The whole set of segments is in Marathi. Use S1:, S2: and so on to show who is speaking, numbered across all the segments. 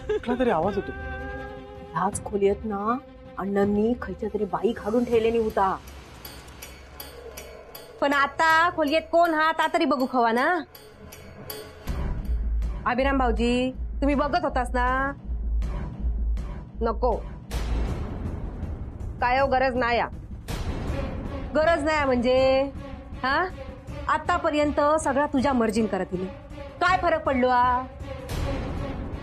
S1: कुठला तरी आवाज होतो.
S2: ह्याच खोलीत ना अण्णांनी खयच्या तरी बाई घालून ठेवलेली होता.
S3: पण आता खोलीत कोण हा ता तरी बघू खवा ना. अभिराम भाऊजी तुम्ही बघत होतास ना. नको काय गरज नाही. गरज नाही म्हणजे हा आतापर्यंत सगळा तुझ्या मर्जीन करत इले. काय फरक पडलो आ.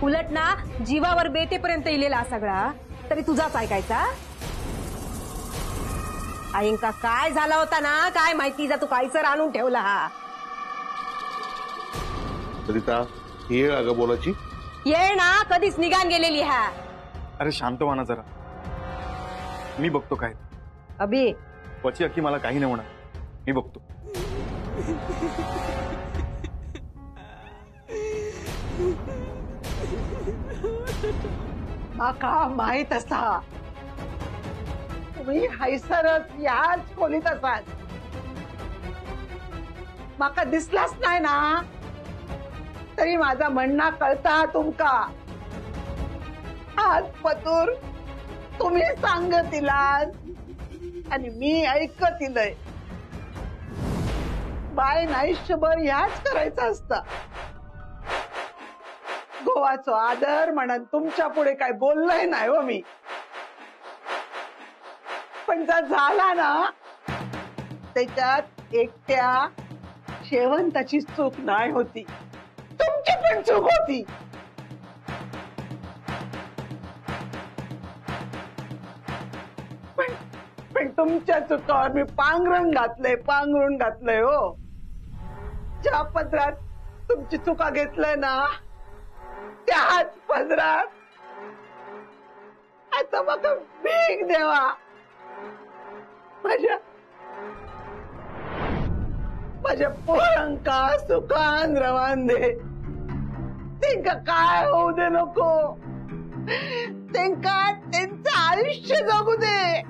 S3: उलट ना जीवावर बेटेपर्यंत इलेला सगळा तरी तुझाच ऐकायचा. आईंका काय झाला होता ना काय माहिती जा तू काहीसर आणून ठेवला हा.
S4: सरिता ही येळ अगं बोलाची.
S3: ये ना कधीच निघान गेलेली हा.
S1: अरे शांत व्हा ना जरा. मी बघतो काय.
S3: अभि
S1: वची अख्खी मला काही नाही होणार. मी बघतो.
S5: माका माहित असा तुम्ही हैसरच याच खोलीत असाल. माका दिसलाच नाही ना तरी माझा म्हणणं कळता तुमका. आज पतूर तुम्ही सांगतिलास आणि मी ऐकतिलय. बायन आयुष्यभर ह्याच करायचं असतं. गोवाचो आदर म्हणून तुमच्या पुढे काय बोललंय नाही हो मी. पण जर झाला ना त्याच्यात एकट्या शेवंताची चूक नाही होती. तुमची पण चूक होती. पण तुमच्या चुकावर मी पांघरून घातलंय हो. ज्या पदरात तुमची चुका घेतलंय ना त्याच पदरात आता मग भीक देवा. माझ्या पोरांका सुखान रवान दे. त्यांका काय होऊ दे नको. त्यांका त्यांचं आयुष्य जगू दे.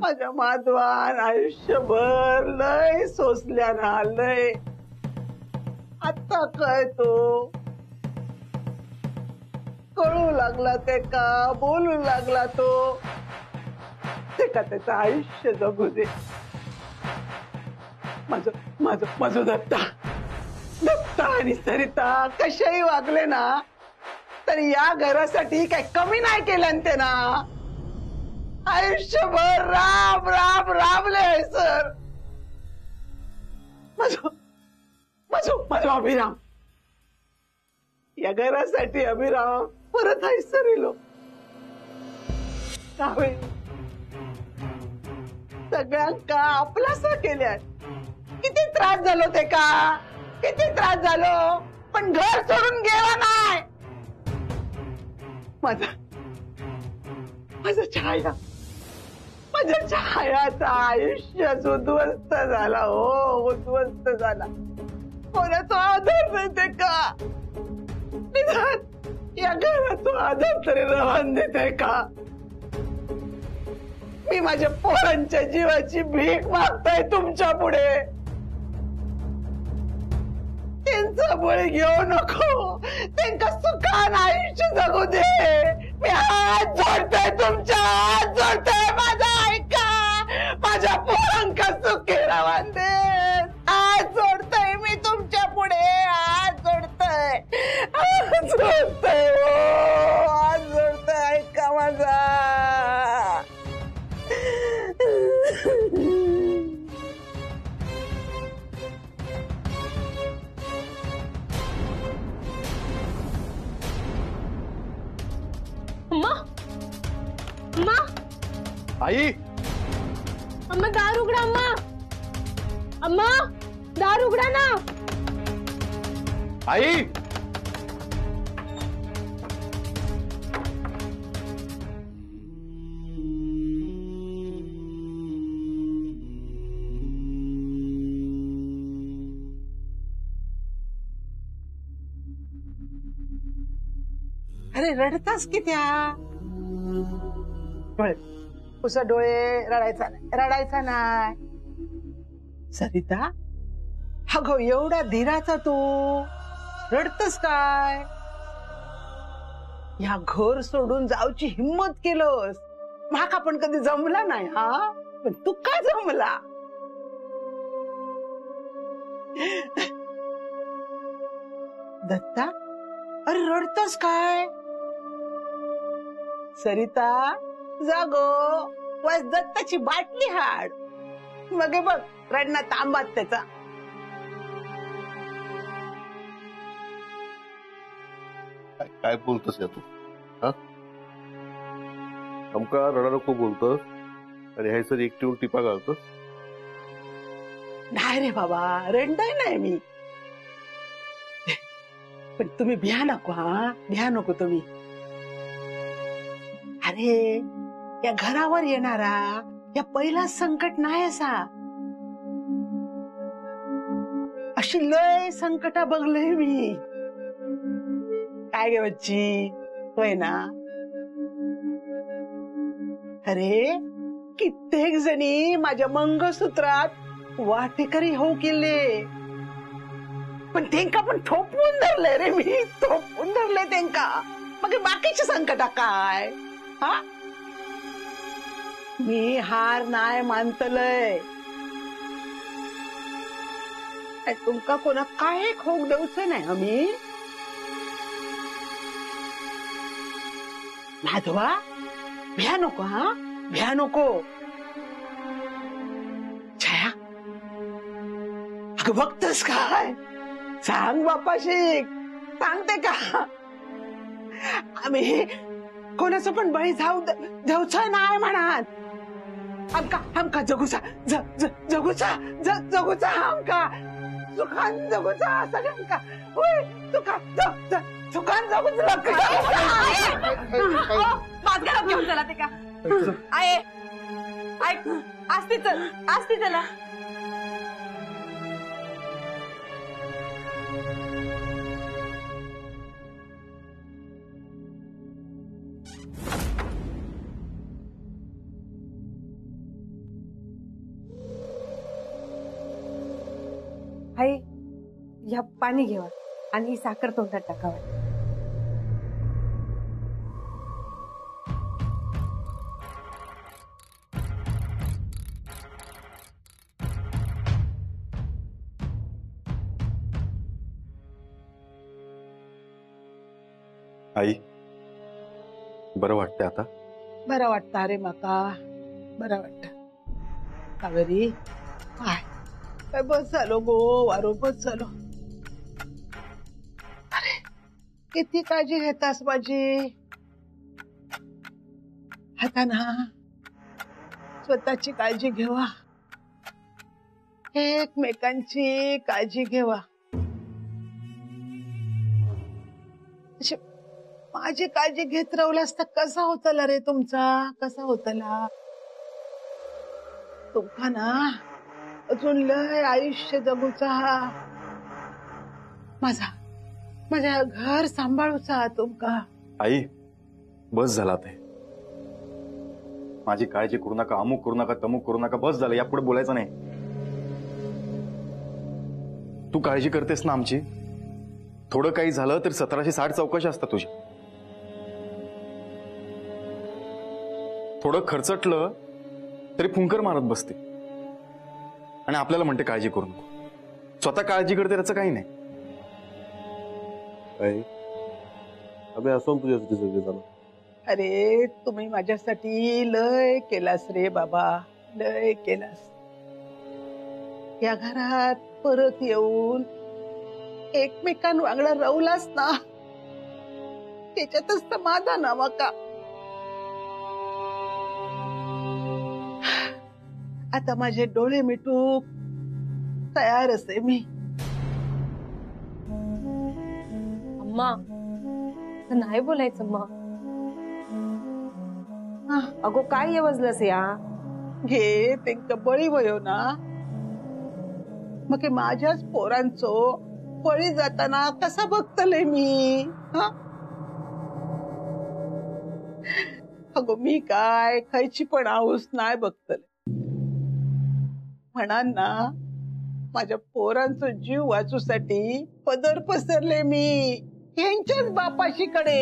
S5: माझ्या माधवान आयुष्यभर लय सोसल्या ना लय. आता काय तो कळू लागला ते का बोलू लागला तो ते का त्याचं आयुष्य जगू दे. माझं दत्ता आणि सरिता कशाही वागले ना तरी या घरासाठी काही कमी नाही केलं ते ना. आयुष्यभर राबले सर. माझं अभिराम या घरासाठी अभिराम परत हैसरिलो. सगळ्यांका आपलासा केल्या. किती त्रास झालो ते का किती त्रास झालो पण घर सोडून गेला नाही. माझ्या छायाचं आयुष्य उद्ध्वस्त झाला हो. उद्ध्वस्त झाला. कोणाचा आधार नाही ते का. या घरात आधार तरी रवान देते का. मी माझ्या पोरांच्या जीवाची भीक मागताय तुमच्या पुढे. त्यांचा बळी घेऊ नको. त्यांना सुखान आयुष्य जगू दे. मी हात जोडतोय तुमच्या हात जोडतोय. माझा ऐका. माझ्या पोरांका सुखी रवान दे. हात जोडतोय मी तुमच्या पुढे. हात जोडतोय हात जोडतोय ऐका माझा.
S1: आई
S3: अम्मा दार उघडा. अम्मा दार उघडा ना.
S1: आई
S5: अरे रडतास की त्या. डोळे पुस डोळे, रडायचा नाही, रडायचा नाही. सरिता, अगं एवढा धीराचा तू रडतस काय? या घर सोडून जाऊची हिम्मत केलंस. माका पण कधी जमला नाही हा, पण तू का जमला? दत्ता, अरे रडतस काय? सरिता जागो, वाज दत्ताची बाटली हाड. मग हे बघ रडणं तांबात त्याचा.
S4: काय बोलतोस या तू? हा, आमका रडा नको बोलतोस आणि ह्याचं एकटी टिपा घालतोस.
S5: नाही रे बाबा, रडणार नाही मी. पण तुम्ही भ्या नको, हा भ्या नको तुम्ही. अरे या घरावर येणारा या पहिला संकट नाही असा. अशी लय संकटा बघलंय मी. काय गे बच्ची, होय ना? अरे कित्येक जणी माझ्या मंगळसूत्रात वाटेकरी होऊ केले, पण तेंका पण थोपवून धरले रे मी, थोपवून धरले तेंका. मग बाकीचे संकट काय? हा, मी हार नाही मानतलय. तुमका कोणा काय खोक देऊच नाही आम्ही. माधवा भ्या नको, हा भ्या नको. छाया, अगं बघतस काय? सांग बापाशी, सांगते का? आम्ही कोणाचं पण बळी जाऊच नाही म्हणत. आमका जगूचा जगूचा जगूचा, आमका सुखान जगूचा सगळ्यांका. होय सुखान जगूच
S3: माझ्या घेऊन चला ते का आहे. ऐक, असती चला. आई, ह्या पाणी घेवा आणि ही साखर तोंडात टाकावा.
S1: आई, बरं वाटतंय आता?
S5: बरं वाटतं अरे माका, बरं वाटत. कावेरी, काय बस झालो गो, वारो बस झालो. अरे किती काळजी घेतास माझी. आता ना स्वतःची काळजी घेवा, एकमेकांची काळजी घेवा. माझी काळजी घेत राहिलास तर कसा होतला रे तुमचा, कसा होतला? तुमका ना अजून लय आयुष्य जगूचा, माझ्या घर सांभाळूचा तुमका.
S1: आई बस झाला ते. माझी काळजी करू नका, अमुक करू नका, तमुक करू नका, बस झालं. यापुढे बोलायचं नाही. तू काळजी करतेस ना आमची. थोडं काही झालं तर 1760 चौकशी असतात तुझी. थोडं खर्चटलं तरी फुंकर मारत बसते आणि आपल्याला म्हणते काळजी करू नको. स्वतः काळजी करते त्याचं काही नाही.
S4: आम्ही असो तुझ्यासाठी सगळे झालं.
S5: अरे तुम्ही माझ्यासाठी लय केलास रे बाबा, लय केलास. या घरात परत येऊन एकमेकांवांगडा राहुलास ना, त्याच्यातच समाधान माका. आता माझे डोळे मिटूक तयार असे मी.
S3: अम्मा, नाही बोलायचं अम्मा. अगो काय येवजलंस या?
S5: घे ते बळी वयो ना, मग माझ्याच पोरांचो बळी जाताना कसा बघतले मी. अगो मी काय खायची पण आऊस नाही बघतले म्हणा ना माझ्या पोरांचा जीव वाचूसाठी पदर पसरले मी यांच्याच बापाशीकडे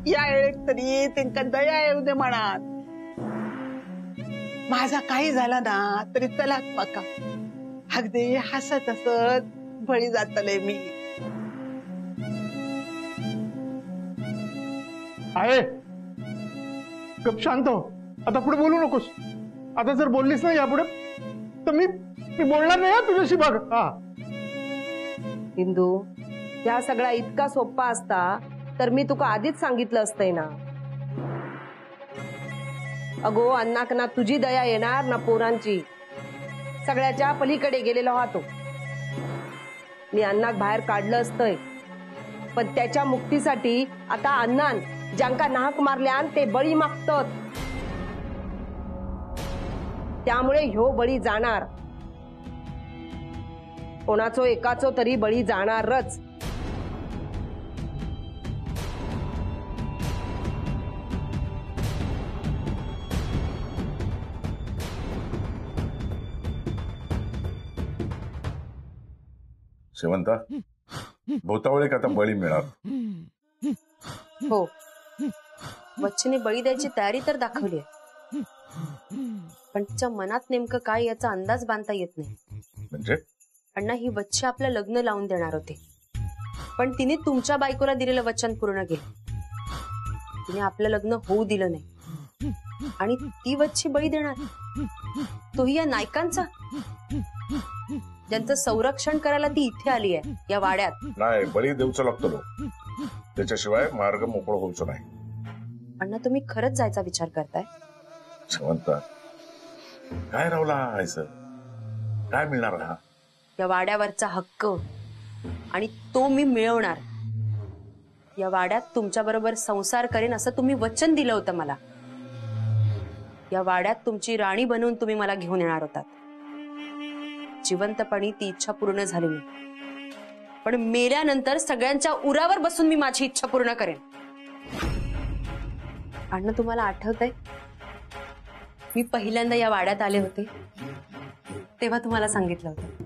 S5: या वेळेत तरी त्यांना दया येऊ दे म्हणात माझा काही झाला ना तरी चला मका अगदी हसत हसत बळी जातले मी
S6: आहे गप शांत हो आता पुढे बोलू नकोस आता जर बोललीस ना यापुढे तर मी बोलणार नाही तुझ्याशी बघ हा
S3: हिंदू त्या सगळा इतका सोपा असता तर मी तुका आधीच सांगितलं असतंय ना अगो अण्णाक ना तुझी दया येणार ना पोरांची सगळ्याच्या पलीकडे गेलेलो हा तो मी अण्णाक बाहेर काढलं असतंय पण त्याच्या मुक्तीसाठी आता अण्णान ज्यांका नाहक मारल्यान ते बळी मागतात त्यामुळे ह्यो बळी जाणार कोणाचो एकाचो तरी बळी जाणारच
S7: शेवंता भोतावळीक आता बळी मिळाल
S2: हो वच्छने बळी द्यायची तयारी तर दाखवली पण तिच्या मनात नेमकं काय याचा अंदाज बांधता येत नाही
S7: म्हणजे
S2: अण्णा ही वच्छ आपलं लग्न लावून देणार होते पण तिने तुमच्या बायकोला दिलेलं वचन पूर्ण केलं तिने आपलं लग्न होऊ दिलं नाही आणि ती वच्ची बळी देणार तोही या नायकांचा ज्यांचं संरक्षण करायला ती इथे आली आहे या वाड्यात
S7: नाही बळी देऊच लागतो लोक त्याच्याशिवाय मार्ग मोकळं होऊच नाही
S2: अण्णा तुम्ही खरंच जायचा विचार करताय
S7: शेवंता काय रावला सर काय मिळणार हा
S2: या वाड्यावरचा हक्क आणि तो मी मिळवणार या वाड्यात तुमच्या बरोबर संसार करेन असं तुम्ही वचन दिलं होतं मला या वाड्यात तुमची राणी बनवून तुम्ही मला घेऊन येणार होतात जिवंतपणी ती इच्छा पूर्ण झाली नाही पण मेल्यानंतर सगळ्यांच्या उरावर बसून मी माझी इच्छा पूर्ण करेन अण्णा तुम्हाला आठवतंय मी पहिल्यांदा या वाड्यात आले होते तेव्हा तुम्हाला सांगितलं होतं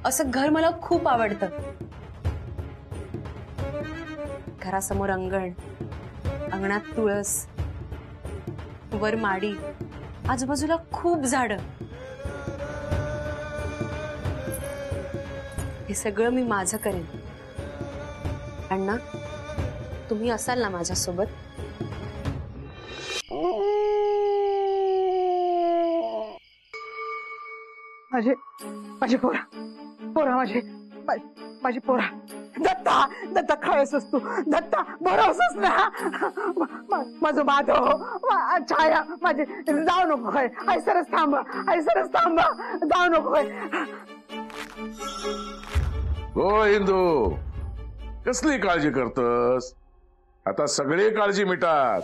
S2: असं घर मला खूप आवडतं घरासमोर अंगण अंगणात तुळस वर माडी आजूबाजूला खूप झाडं हे सगळं मी माझं करेन अण्णा तुम्ही असाल ना माझ्यासोबत
S5: माझी पोरा माझी पोरा दत्ता खळसच तू दत्ता भरोसाच ना माझं माधव छाया माझे जाऊ नको ऐसरच थांबा जाऊ नको
S7: हो हिंदू कसली काळजी करतस आता सगळी काळजी मिटात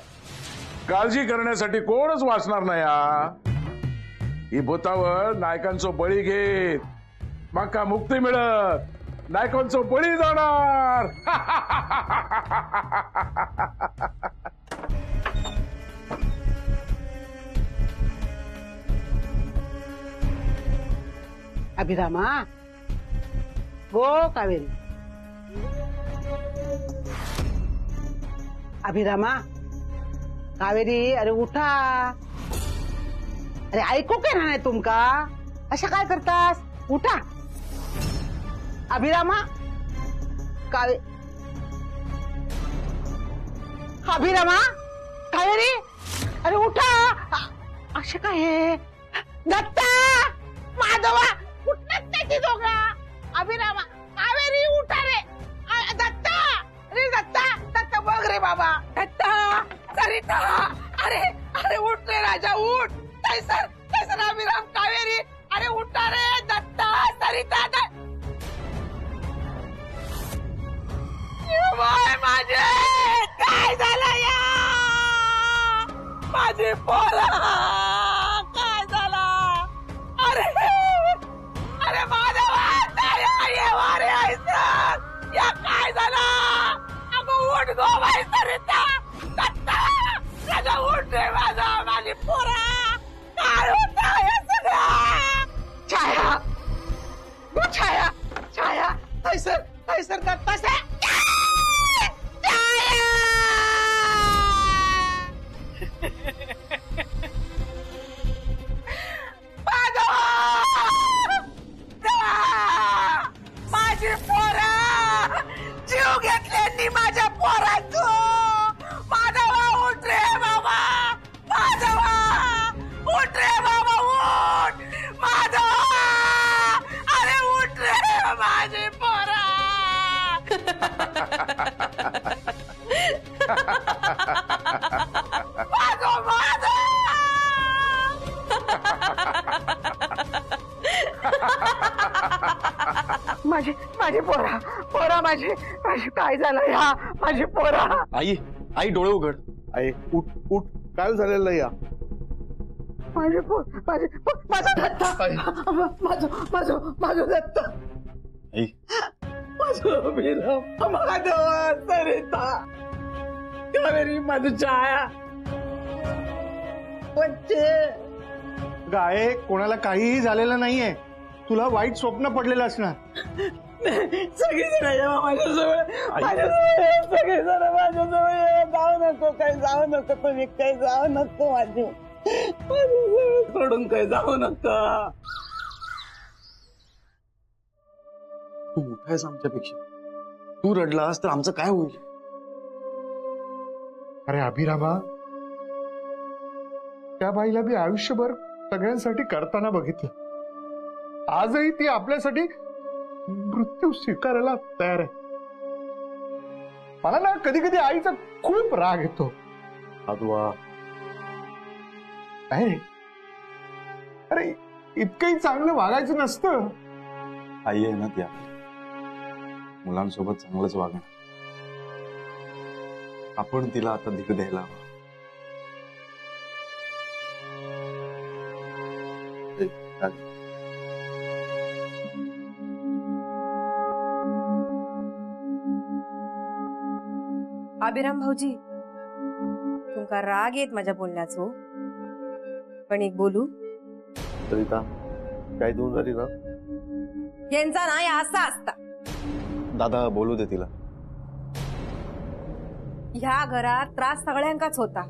S7: काळजी करण्यासाठी कोणच वाचणार नाही ही भूतावर नायकांचो बळी घेत माका मुक्ती मिळत नायकांचो बळी जाणार
S5: अभिरामा गो कावेरी अभिरामा कावेरी अरे उठा अरे ऐकू काय नाही तुमका अशा काय करतास उठा अभिरामा अभिरामा कावेरी अरे उठा अशा काय आहे दत्ता माधवा उठण्यात नाही ती दोघा अभिरामा कावेरी उठा रे दत्ता रे दत्ता बघ रे बाबा दत्ता सरिता अरे उठ रे राजा उठ कैसर अभिराम कावेरी अरे उठा रे दत्ता सरिता माझे काय झालं या माझे पोरा काय झाला अरे माधवा या काय झाला अगं उठ गो बाई सरिता रे माझा, माझी पोरा, काय होत आहे सगळं? छाया, छाया, छाया, थैसर दत्ता से माझी पोरा, जीव घेतल्यांनी माझ्या पोराचं. माधवा उठ रे बाबा, माधवा उठ रे बाबा, उठ माधवा, अरे उठ रे माझी पोरा. माधव, माधव. माझी पोरा माझी काय झालं ह्या, माझी पोरा.
S1: आई डोळे उघड.
S4: आई उठ उठ, काय झालेलं या?
S5: माझा दत्ता, माझं दत्ता,
S1: आई
S5: माझं वीरम, माधवा, सरिता, कावेरी, माझं छाया, बच्चे.
S6: गाये, कोणाला काहीही झालेलं नाहीये. तुला वाईट स्वप्न पडलेलं असणार.
S5: सगळेजण या माझ्याजवळ, सगळेजण माझ्याजवळ या. जाऊ नको, काही जाऊ नको, तुम्ही काही जाऊ नको, माझ्याजवळ सोडून काही जाऊ नका.
S1: तू मोठा आहेस आमच्यापेक्षा. तू रडलास तर आमचं काय होईल?
S6: अरे अभिरामा, त्या बाईला मी आयुष्यभर सगळ्यांसाठी करताना बघितलं. आजही ती आपल्यासाठी मृत्यू स्वीकारायला तयार आहे. मला ना कधी कधी आईचा खूप राग येतो.
S4: माधवा,
S6: काय रे? अरे इतकंही चांगलं वागायचं नसतं.
S1: आई आहे ना त्या मुलांसोबत चांगलंच वागणं. आपण तिला आता धीर द्यायला हवा.
S3: अभिराम भाऊजी, तुमका राग येत माझ्या बोलण्याचो, पण एक बोलू.
S4: सरिता, काय दोन झाली ना?
S3: यांचा नाही असा असता.
S1: दादा बोलू दे तिला.
S3: ह्या घरात त्रास सगळ्यांकाच होता,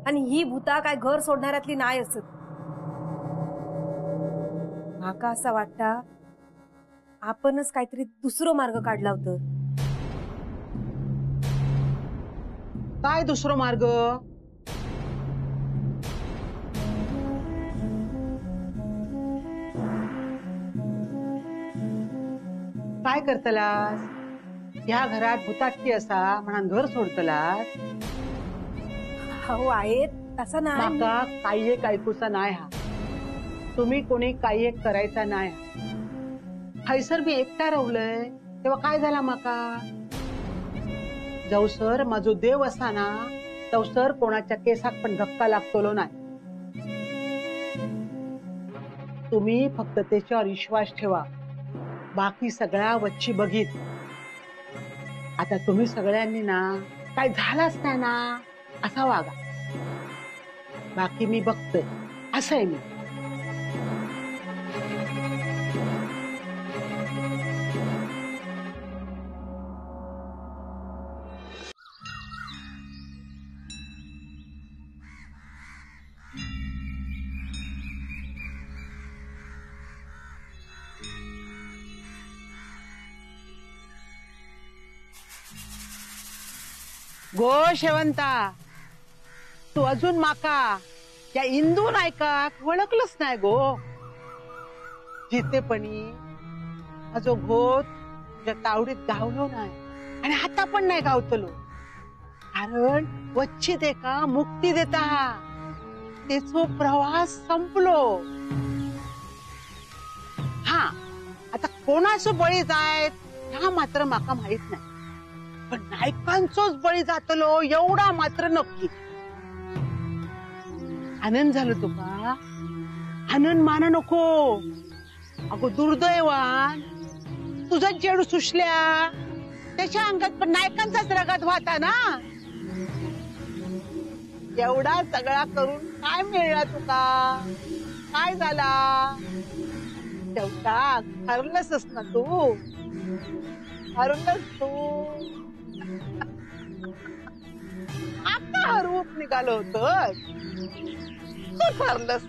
S3: आणि ही भूता काय घर सोडणाऱ्यातली नाही असत. माका असं वाटतं आपणच काहीतरी दुसरं मार्ग काढला होतं.
S5: काय दुसरं मार्ग? काय करतलास? ह्या घरात भूताटकी असा म्हणून घर सोडतलास?
S3: हो आहेत असं नाही.
S5: माका काही एक ऐकूचा नाही. हा तुम्ही कोणी काही एक करायचा नाही. हैसर मी एकटा राहुलय तेव्हा काय झाला माका? जवसर माझो देव असा ना तवसर कोणाच्या केसाक पण धक्का लागतलो नाही. तुम्ही फक्त त्याच्यावर विश्वास ठेवा. बाकी सगळा वच्ची बघित. आता तुम्ही सगळ्यांनी ना काय झालाच नाही ना असा वागा. बाकी मी बघतोय. असं आहे मी. गो शेवंता, तू अजून माका या इंदू नायकाक ओळखलंच नाही गो. जितेपणी माझो घोत तुझ्या तावडीत गावलो नाही आणि आता पण नाही गावतलो. कारण वच्ची देका मुक्ती देता तेचो प्रवास संपलो. हा आता कोणाचं बळी जायत ह्या मात्र माका माहित नाही. पण नायकांचोच बळी जातलो एवढा मात्र नक्की. आनंद झालो तुका. आनंद माना नको. अगो दुर्दैवान तुझा जेडू सुशल्या त्याच्या अंगात पण नायकांचाच रगात वाहता ना. एवढा सगळा करून काय मिळला तुका? काय झाला? शेवटा हरलंसच ना तू. हरलंस तू. आता हरवून निघालो होतं. तू हरलंस.